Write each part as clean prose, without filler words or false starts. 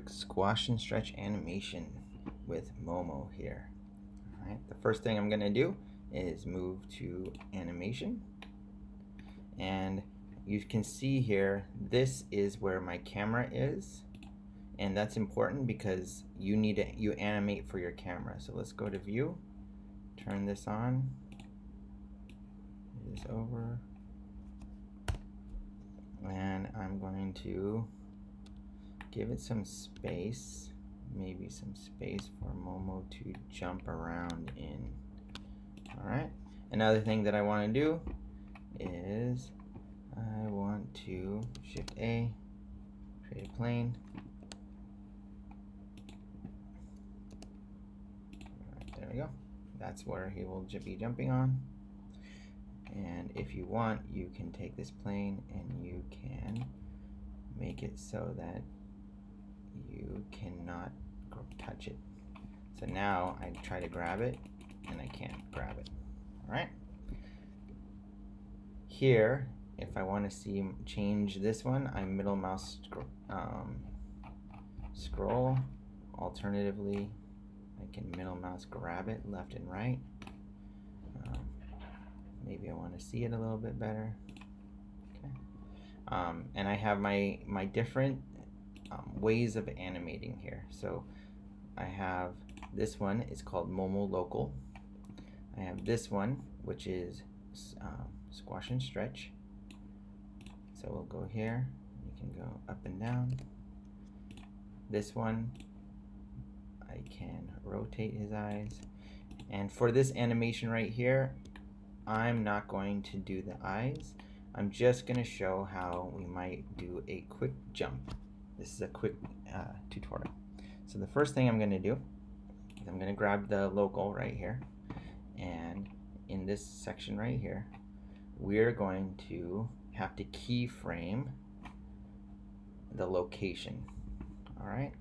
quick squash and stretch animation with Momo here. All right, the first thing I'm gonna do is move to animation, and you can see here this is where my camera is, and that's important because you animate for your camera. So let's go to view, turn this on, move this over, and I'm going to give it some space, maybe some space for Momo to jump around in. Alright, another thing that I want to do is I want to Shift A, create a plane. Right, there we go. That's where he will be jumping on. And if you want, you can take this plane and you can make it so that you cannot touch it. So now I try to grab it and I can't grab it. Alright. Here, if I want to change this one, I middle mouse scroll. Alternatively, I can middle mouse grab it left and right. Maybe I want to see it a little bit better. Okay. And I have my different ways of animating here. So I have this one, it's called Momo Local. I have this one, which is squash and stretch. So we'll go here, you can go up and down. This one, I can rotate his eyes. And for this animation right here, I'm not going to do the eyes. I'm just going to show how we might do a quick jump. This is a quick tutorial. So the first thing I'm going to do is I'm going to grab the local right here, and in this section right here, we're going to have to keyframe the location. All right,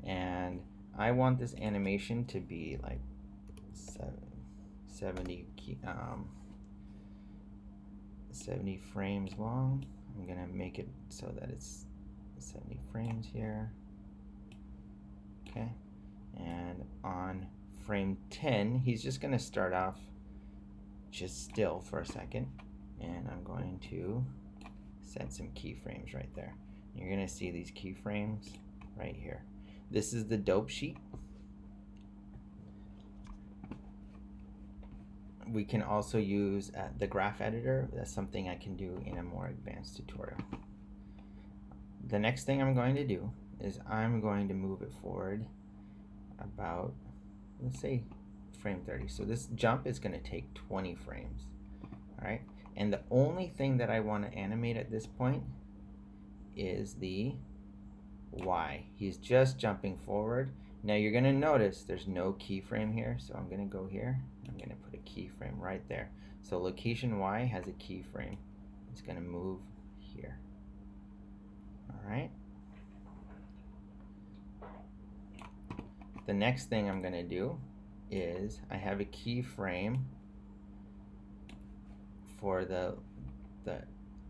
and I want this animation to be like 70 frames long. I'm gonna make it so that it's 70 frames here. Okay, and on frame 10, he's just gonna start off just still for a second, and I'm going to set some keyframes right there. You're gonna see these keyframes right here. This is the dope sheet. We can also use the graph editor. That's something I can do in a more advanced tutorial. The next thing I'm going to do is I'm going to move it forward about, let's say, frame 30. So this jump is going to take 20 frames. All right, and the only thing that I want to animate at this point is the Y. He's just jumping forward. Now you're going to notice there's no keyframe here, so I'm going to go here. I'm going to put a keyframe right there. So location Y has a keyframe. It's going to move here. All right. The next thing I'm going to do is I have a keyframe for the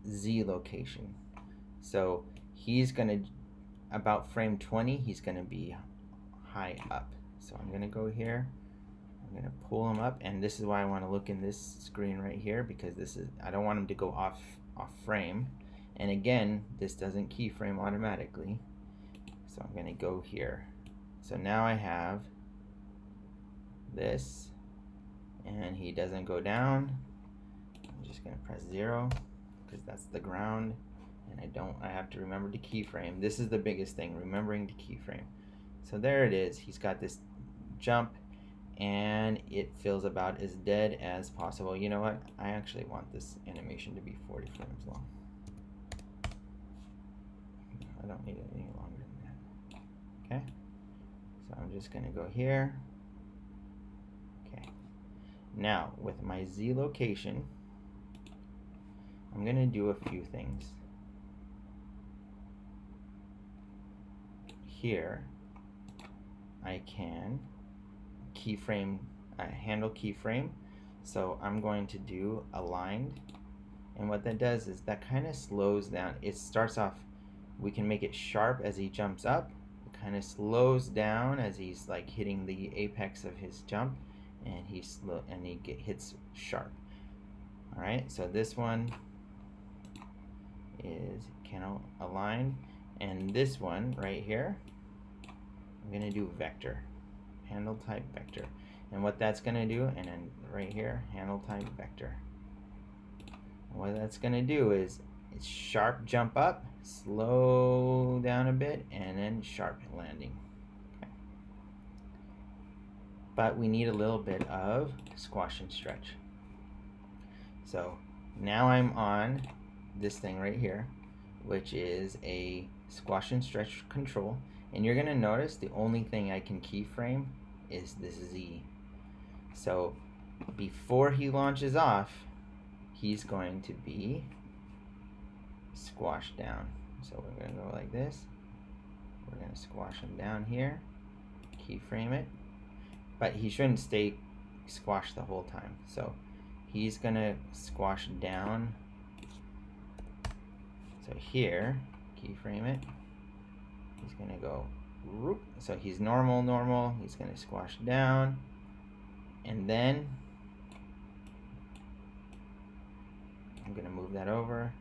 Z location. So he's going to, about frame 20, he's going to be high up. So I'm going to go here, I'm going to pull him up, and this is why I want to look in this screen right here, because this is, I don't want him to go off frame. And again, this doesn't keyframe automatically, so I'm going to go here. So now I have this, and he doesn't go down. I'm just going to press 0 because that's the ground, and I have to remember to keyframe. This is the biggest thing, remembering to keyframe. So there it is. He's got this jump, and it feels about as dead as possible. You know what? I actually want this animation to be 40 frames long. I don't need it any longer than that. Okay? So I'm just going to go here. Okay. Now, with my Z location, I'm going to do a few things. Here, I can keyframe, handle keyframe. So I'm going to do aligned, and what that does is that kind of slows down. It starts off, we can make it sharp as he jumps up. It kind of slows down as he's like hitting the apex of his jump, and he hits sharp. All right, so this one is can align, and this one right here, I'm gonna do vector, handle type vector, and what that's gonna do, and then right here, handle type vector. And what that's gonna do is it's sharp jump up, slow down a bit, and then sharp landing. Okay. But we need a little bit of squash and stretch. So now I'm on this thing right here, which is a squash and stretch control, and you're gonna notice the only thing I can keyframe is this Z. So before he launches off, he's going to be squashed down. So we're gonna go like this. We're gonna squash him down here, keyframe it, but he shouldn't stay squashed the whole time. So he's gonna squash down. So here, keyframe it. He's gonna go, so he's normal. He's gonna squash down, and then I'm gonna move that over.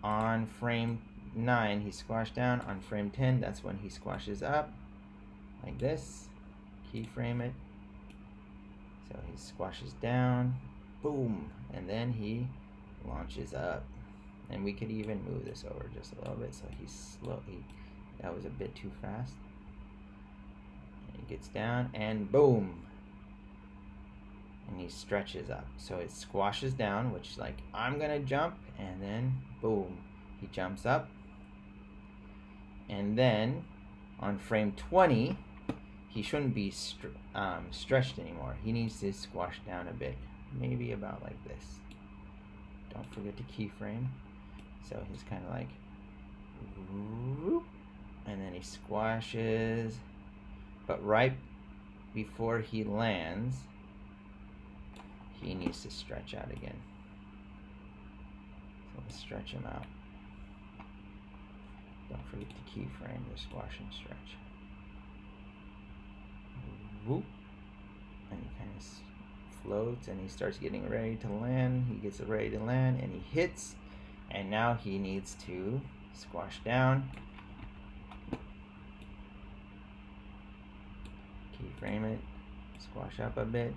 On frame 9, he squashed down. On frame 10, that's when he squashes up, like this. Keyframe it. So he squashes down, boom, and then he launches up. And we could even move this over just a little bit so he's slow. That was a bit too fast. And he gets down, and boom, and he stretches up. So it squashes down, which like I'm gonna jump, and then boom, he jumps up. And then on frame 20, he shouldn't be stretched anymore. He needs to squash down a bit, maybe about like this. Don't forget to keyframe. So he's kind of like, and then he squashes, but right before he lands, he needs to stretch out again. So let's stretch him out. Don't forget to keyframe your squash and stretch. Whoop. And he kind of floats, and he starts getting ready to land. He gets ready to land, and he hits, and now he needs to squash down. Keyframe it, squash up a bit.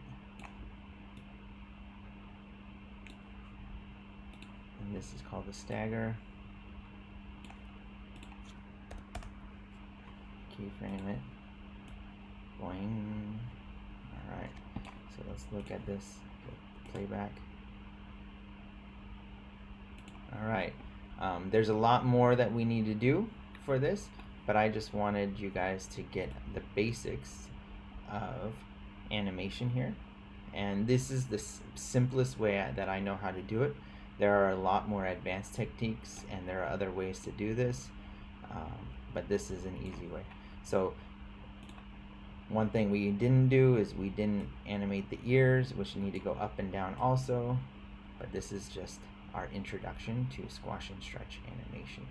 And this is called the stagger. Keyframe it. Boing. Alright, so let's look at this playback. Alright, there's a lot more that we need to do for this, but I just wanted you guys to get the basics of animation here. And this is the simplest way that I know how to do it. There are a lot more advanced techniques, and there are other ways to do this, but this is an easy way. So one thing we didn't do is we didn't animate the ears, which need to go up and down also, but this is just our introduction to squash and stretch animation.